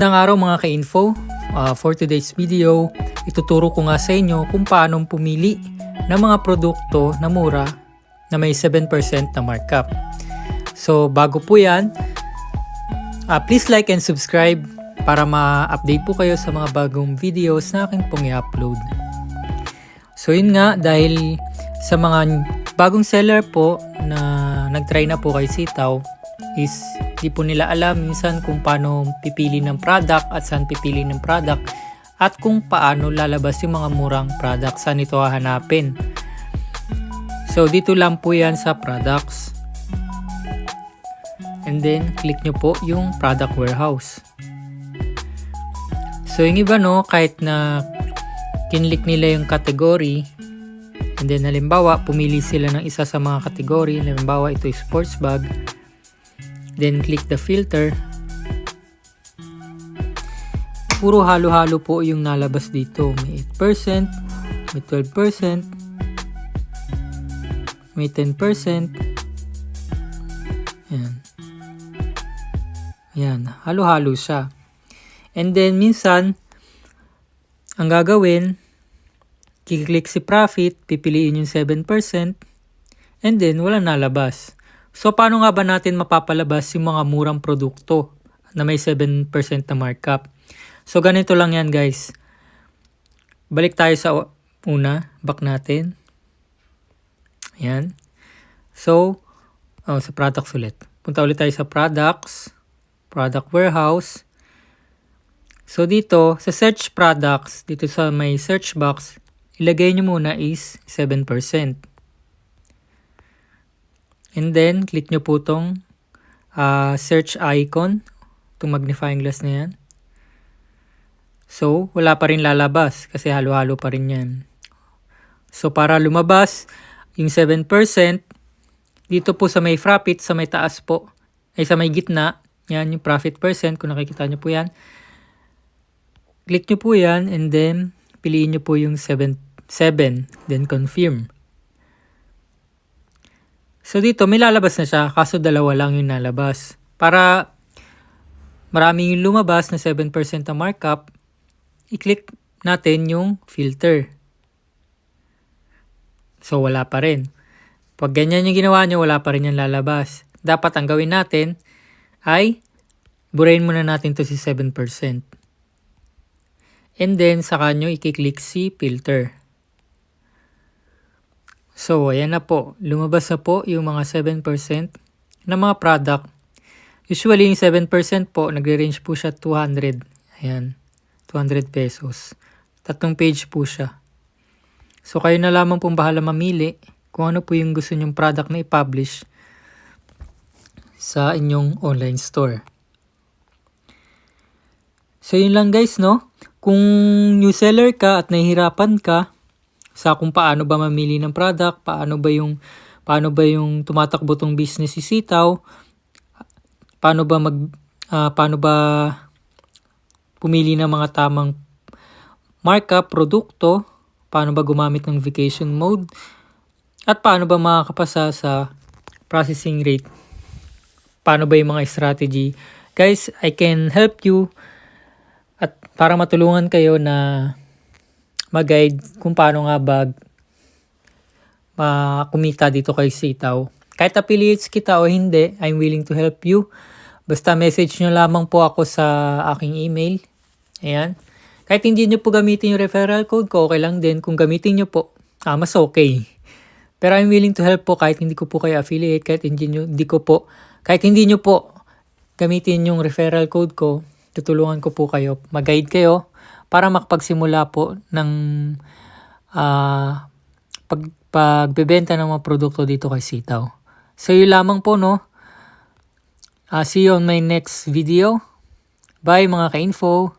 Magandang araw mga ka-info. For today's video, ituturo ko nga sa inyo kung paano pumili ng mga produkto na mura na may 7% na markup. So bago po yan, please like and subscribe para ma-update po kayo sa mga bagong videos na aking pong i-upload. So yun nga, dahil sa mga bagong seller po na nag-try na po kay Sitaw, is di po nila alam minsan kung paano pipili ng product at saan pipili ng product at kung paano lalabas yung mga murang product, saan ito hahanapin. So dito lang po yan sa products, and then click nyo po yung product warehouse. So yung iba kahit na kinlik nila yung category, and then halimbawa pumili sila ng isa sa mga category, halimbawa ito is sports bag, then click the filter. Puro halo-halo po yung nalabas dito. May 8%, may 12%, may 10%. Ayan. Ayan. Halo-halo siya. And then minsan, ang gagawin, kiklik si profit, pipiliin yung 7%, and then wala nalabas. So, paano nga ba natin mapapalabas yung mga murang produkto na may 7% na markup? So, ganito lang yan guys. Balik tayo sa una. Back natin. Ayan. So, sa products ulit. Punta ulit tayo sa products. Product warehouse. So, dito, sa search products, dito sa may search box, ilagay nyo muna is 7%. And then, click nyo po itong search icon, itong magnifying glass na yan. So, wala pa rin lalabas kasi halo-halo pa rin yan. So, para lumabas yung 7%, dito po sa may profit, sa may taas po, ay sa may gitna, yan yung profit percent, kung nakikita nyo po yan. Click nyo po yan, and then, piliin nyo po yung 7, then confirm. So dito may lalabas na siya, kaso dalawa lang yung nalabas. Para maraming yung lumabas na 7% na markup, i-click natin yung filter. So wala pa rin. Pag ganyan yung ginawa nyo, wala pa rin yung lalabas. Dapat ang gawin natin ay burahin muna natin to si 7%. And then saka nyo i-click si filter. So, ayan na po. Lumabas na po yung mga 7% na mga product. Usually, yung 7% po, nagre-range po siya 200. Ayan, 200 pesos. 3 page po siya. So, kayo na lamang pong bahala mamili kung ano po yung gusto nyong product na i-publish sa inyong online store. So, yun lang guys, Kung new seller ka at nahihirapan ka sa kung paano ba mamili ng product, paano ba yung tumatakbo tong business si Sitaw, paano ba pumili ng mga tamang markup, produkto, paano ba gumamit ng vacation mode, at paano ba makakapasa sa processing rate, paano ba yung mga strategy. Guys, I can help you at para matulungan kayo na mag-guide kung paano nga ba kumita dito kay Sitaw. Kahit affiliates kita o hindi, I'm willing to help you. Basta message nyo lamang po ako sa aking email. Ayan. Kahit hindi nyo po gamitin yung referral code ko, okay lang din. Kung gamitin nyo po, mas okay. Pero I'm willing to help po kahit hindi ko po kayo affiliate, kahit hindi nyo po gamitin yung referral code ko, tutulungan ko po kayo, mag-guide kayo, para makapagsimula po ng pagbebenta ng mga produkto dito kay Sitaw. So yun lamang po see you on my next video. Bye mga ka-info.